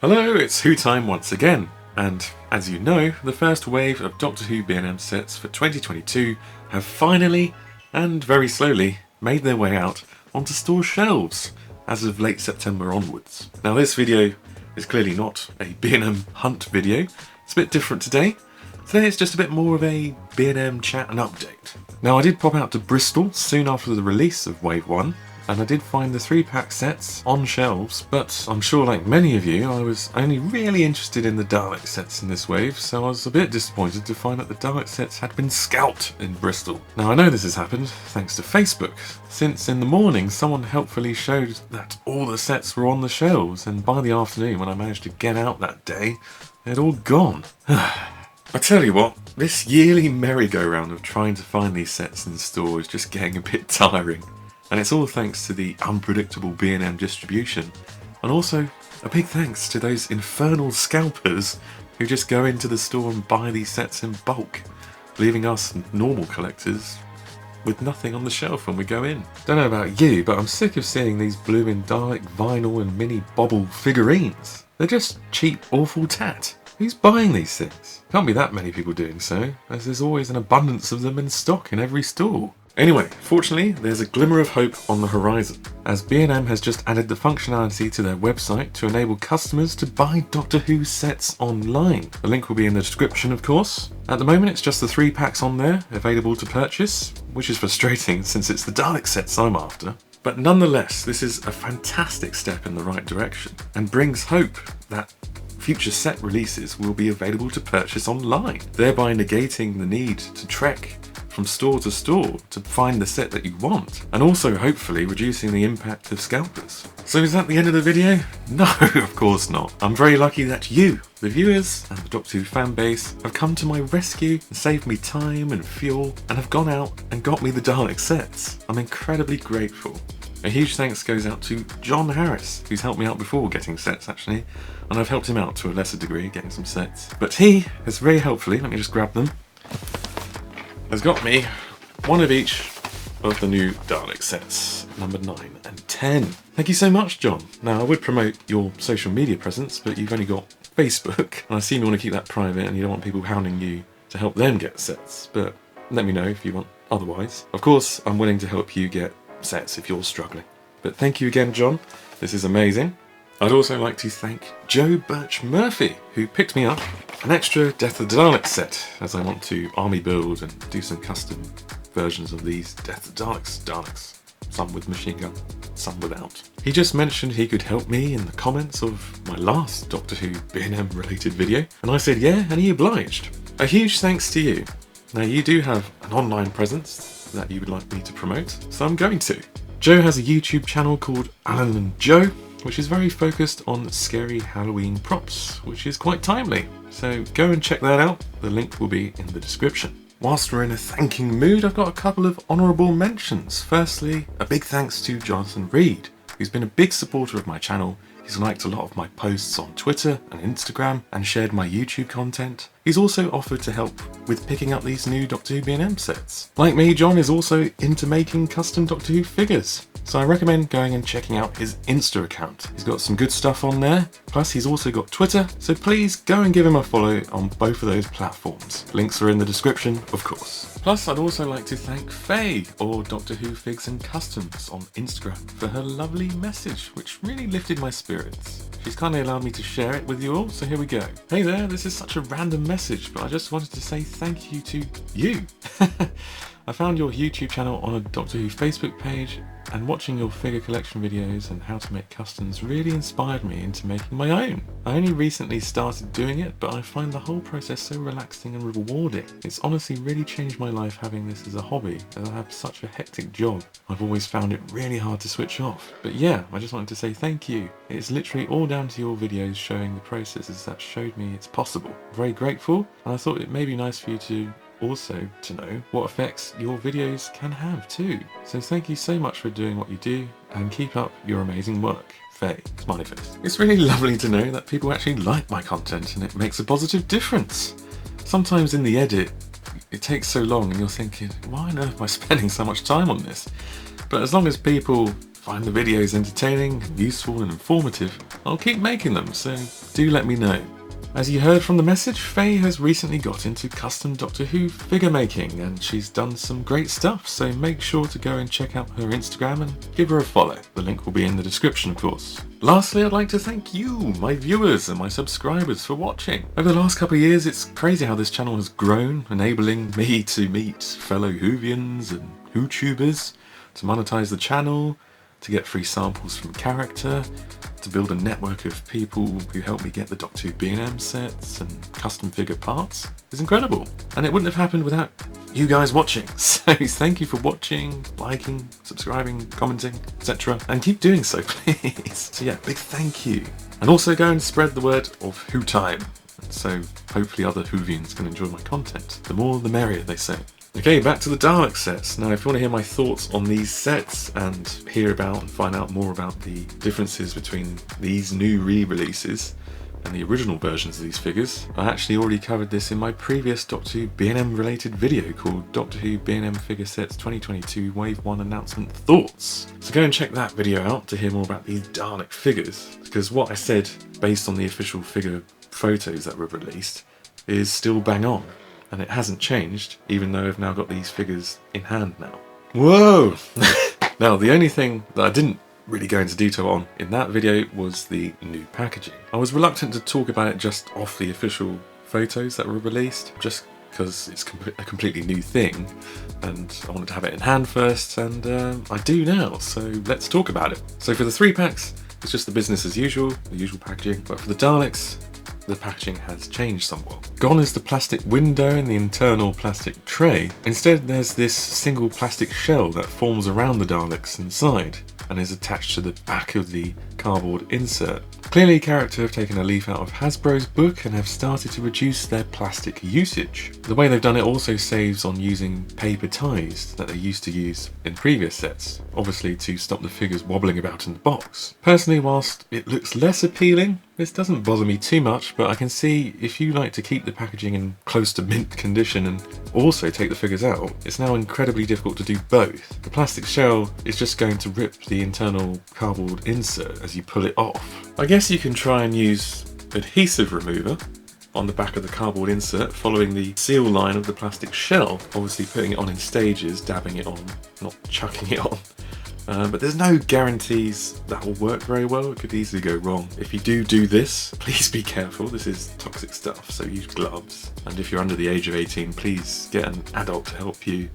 Hello, it's Who time once again, and as you know, the first wave of Doctor Who B&M sets for 2022 have finally, and very slowly, made their way out onto store shelves as of late September onwards. Now this video is clearly not a B&M hunt video, it's a bit different today. Today it's just a bit more of a B&M chat and update. Now I did pop out to Bristol soon after the release of Wave 1, and I did find the 3-pack sets on shelves, but I'm sure like many of you, I was only really interested in the Dalek sets in this wave, so I was a bit disappointed to find that the Dalek sets had been scalped in Bristol. Now I know this has happened thanks to Facebook, since in the morning someone helpfully showed that all the sets were on the shelves, and by the afternoon when I managed to get out that day, they'd all gone. I tell you what, this yearly merry-go-round of trying to find these sets in store is just getting a bit tiring. And it's all thanks to the unpredictable B&M distribution, and also a big thanks to those infernal scalpers who just go into the store and buy these sets in bulk, leaving us normal collectors with nothing on the shelf when we go in. Don't know about you, but I'm sick of seeing these blooming Dalek vinyl and mini bobble figurines. They're just cheap, awful tat. Who's buying these things? Can't be that many people doing so, as there's always an abundance of them in stock in every store. Anyway, fortunately, there's a glimmer of hope on the horizon, as B&M has just added the functionality to their website to enable customers to buy Doctor Who sets online. The link will be in the description, of course. At the moment, it's just the 3 packs on there, available to purchase, which is frustrating since it's the Dalek sets I'm after. But nonetheless, this is a fantastic step in the right direction, and brings hope that future set releases will be available to purchase online, thereby negating the need to trek from store to store to find the set that you want, and also hopefully reducing the impact of scalpers. So is that the end of the video? No, of course not. I'm very lucky that you, the viewers and the Doctor Who fan base, have come to my rescue and saved me time and fuel, and have gone out and got me the Dalek sets. I'm incredibly grateful. A huge thanks goes out to John Harris, who's helped me out before getting sets actually, and I've helped him out to a lesser degree getting some sets. But he has very helpfully, let me just grab them, has got me one of each of the new Dalek sets, number 9 and 10. Thank you so much, John. Now I would promote your social media presence, but you've only got Facebook, and I assume you want to keep that private and you don't want people hounding you to help them get sets, but let me know if you want otherwise. Of course, I'm willing to help you get sets if you're struggling. But thank you again, John. This is amazing. I'd also like to thank Joe Birch Murphy, who picked me up an extra Death of the Daleks set, as I want to army build and do some custom versions of these Death of the Daleks, some with machine gun, some without. He just mentioned he could help me in the comments of my last Doctor Who B&M related video, and I said yeah, and he obliged. A huge thanks to you. Now you do have an online presence that you would like me to promote, so I'm going to. Joe has a YouTube channel called Alan and Joe, which is very focused on scary Halloween props, which is quite timely. So go and check that out, the link will be in the description. Whilst we're in a thanking mood, I've got a couple of honourable mentions. Firstly, a big thanks to Jonathan Reed, who's been a big supporter of my channel. He's liked a lot of my posts on Twitter and Instagram and shared my YouTube content. He's also offered to help with picking up these new Doctor Who B&M sets. Like me, John is also into making custom Doctor Who figures, so I recommend going and checking out his Insta account. He's got some good stuff on there, plus he's also got Twitter, so please go and give him a follow on both of those platforms. Links are in the description, of course. Plus, I'd also like to thank Faye, or Doctor Who Figs and Customs on Instagram, for her lovely message, which really lifted my spirits. She's kindly allowed me to share it with you all, so here we go. Hey there, this is such a random message, but I just wanted to say thank you to you. I found your YouTube channel on a Doctor Who Facebook page, and watching your figure collection videos and how to make customs really inspired me into making my own. I only recently started doing it, but I find the whole process so relaxing and rewarding. It's honestly really changed my life having this as a hobby, as I have such a hectic job. I've always found it really hard to switch off. But yeah, I just wanted to say thank you. It's literally all down to your videos showing the processes that showed me it's possible. I'm very grateful, and I thought it may be nice for you to also to know what effects your videos can have too. So thank you so much for doing what you do, and keep up your amazing work. Faye, smiley face. It's really lovely to know that people actually like my content and it makes a positive difference. Sometimes in the edit, it takes so long and you're thinking, why on earth am I spending so much time on this? But as long as people find the videos entertaining, useful and informative, I'll keep making them, so do let me know. As you heard from the message, Faye has recently got into custom Doctor Who figure making, and she's done some great stuff, so make sure to go and check out her Instagram and give her a follow. The link will be in the description, of course. Lastly, I'd like to thank you, my viewers and my subscribers, for watching. Over the last couple of years, it's crazy how this channel has grown, enabling me to meet fellow Whovians and Whotubers, to monetize the channel, to get free samples from character, to build a network of people who help me get the Doctor Who B&M sets and custom figure parts. It's incredible, and it wouldn't have happened without you guys watching. So thank you for watching, liking, subscribing, commenting, etc. And keep doing so, please. So yeah, big thank you. And also go and spread the word of Who Time, so hopefully other Whovians can enjoy my content. The more the merrier, they say. Okay, back to the Dalek sets. Now, if you want to hear my thoughts on these sets and hear about and find out more about the differences between these new re-releases and the original versions of these figures, I actually already covered this in my previous Doctor Who B&M related video called Doctor Who B&M Figure Sets 2022 Wave 1 Announcement Thoughts. So go and check that video out to hear more about these Dalek figures, because what I said based on the official figure photos that were released is still bang on. And it hasn't changed, even though I've now got these figures in hand now. Whoa! Now, the only thing that I didn't really go into detail on in that video was the new packaging. I was reluctant to talk about it just off the official photos that were released, just because it's a completely new thing, and I wanted to have it in hand first, and I do now, so let's talk about it. So for the 3 packs, it's just the business as usual, the usual packaging, but for the Daleks, the packaging has changed somewhat. Gone is the plastic window and the internal plastic tray. Instead, there's this single plastic shell that forms around the Daleks inside and is attached to the back of the cardboard insert. Clearly, character have taken a leaf out of Hasbro's book and have started to reduce their plastic usage. The way they've done it also saves on using paper ties that they used to use in previous sets, obviously to stop the figures wobbling about in the box. Personally, whilst it looks less appealing, this doesn't bother me too much, but I can see if you like to keep the packaging in close to mint condition and also take the figures out, it's now incredibly difficult to do both. The plastic shell is just going to rip the internal cardboard insert as you pull it off. I guess you can try and use adhesive remover on the back of the cardboard insert, following the seal line of the plastic shell, obviously putting it on in stages, dabbing it on, not chucking it on. But there's no guarantees that will work very well. It could easily go wrong. If you do this, please be careful. This is toxic stuff, so use gloves. And if you're under the age of 18, please get an adult to help you.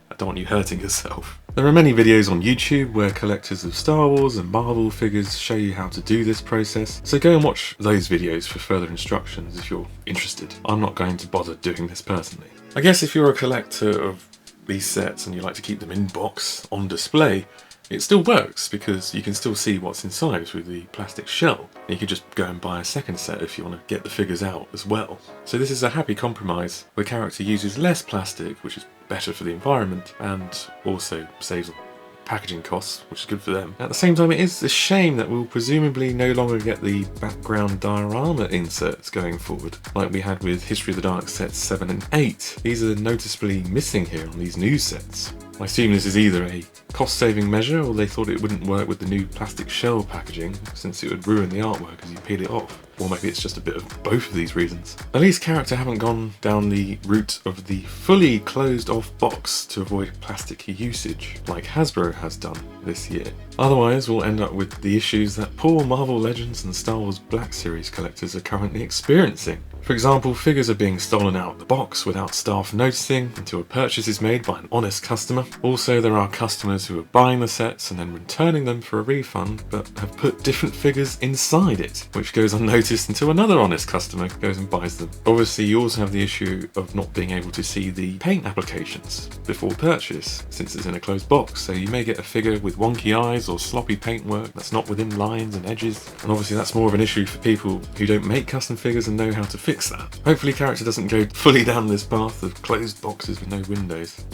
I don't want you hurting yourself. There are many videos on YouTube where collectors of Star Wars and Marvel figures show you how to do this process, so go and watch those videos for further instructions if you're interested. I'm not going to bother doing this personally. I guess if you're a collector of these sets and you like to keep them in box on display, it still works because you can still see what's inside through the plastic shell. You could just go and buy a second set if you want to get the figures out as well. So this is a happy compromise where character uses less plastic, which is better for the environment, and also saves on packaging costs, which is good for them. At the same time, it is a shame that we'll presumably no longer get the background diorama inserts going forward, like we had with History of the Daleks sets 7 and 8. These are noticeably missing here on these new sets. I assume this is either a cost-saving measure, or they thought it wouldn't work with the new plastic shell packaging, since it would ruin the artwork as you peel it off. Or maybe it's just a bit of both of these reasons. At least character haven't gone down the route of the fully closed off box to avoid plastic usage, like Hasbro has done this year. Otherwise, we'll end up with the issues that poor Marvel Legends and Star Wars Black Series collectors are currently experiencing. For example, figures are being stolen out of the box without staff noticing until a purchase is made by an honest customer. Also, there are customers who are buying the sets and then returning them for a refund, but have put different figures inside it, which goes unnoticed until another honest customer goes and buys them. Obviously, you also have the issue of not being able to see the paint applications before purchase, since it's in a closed box, so you may get a figure with wonky eyes or sloppy paintwork that's not within lines and edges, and obviously that's more of an issue for people who don't make custom figures and know how to fix that. Hopefully character doesn't go fully down this path of closed boxes with no windows.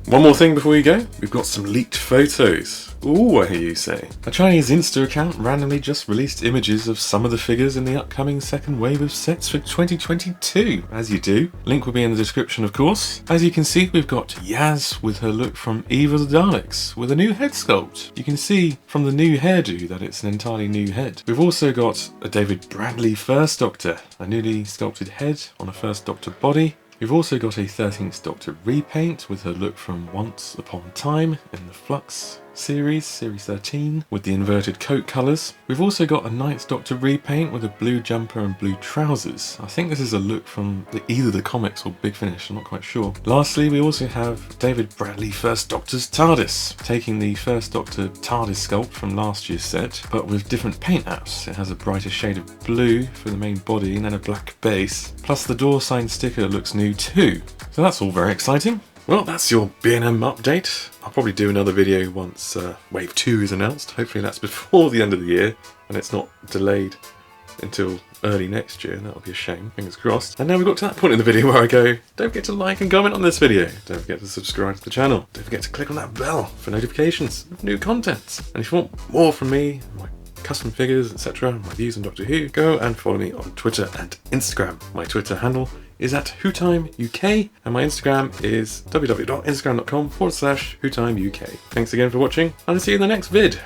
One more thing before we go, we've got some leaked photos. Ooh, I hear you say. A Chinese Insta account randomly just released images of some of the figures in the upcoming second wave of sets for 2022, as you do. Link will be in the description, of course. As you can see, we've got Yaz with her look from Eve of the Daleks, with a new head sculpt. You can see from the new hairdo that it's an entirely new head. We've also got a David Bradley First Doctor, a newly sculpted head on a First Doctor body. We've also got a 13th Doctor repaint with her look from Once Upon a Time in the Flux series 13, with the inverted coat colours. We've also got a 9th Doctor repaint with a blue jumper and blue trousers. I think this is a look from either the comics or Big Finish, I'm not quite sure. Lastly, we also have David Bradley First Doctor's TARDIS, taking the First Doctor TARDIS sculpt from last year's set, but with different paint apps. It has a brighter shade of blue for the main body and then a black base, plus the door sign sticker looks new too. So that's all very exciting. Well, that's your B&M update. I'll probably do another video once Wave 2 is announced. Hopefully that's before the end of the year and it's not delayed until early next year. That would be a shame, fingers crossed. And now we've got to that point in the video where I go, don't forget to like and comment on this video. Don't forget to subscribe to the channel. Don't forget to click on that bell for notifications of new content. And if you want more from me, my custom figures, etc., my views on Doctor Who, go and follow me on Twitter and Instagram. My Twitter handle is at WhoTimeUK and my Instagram is www.instagram.com/WhoTimeUK. Thanks again for watching and I'll see you in the next vid.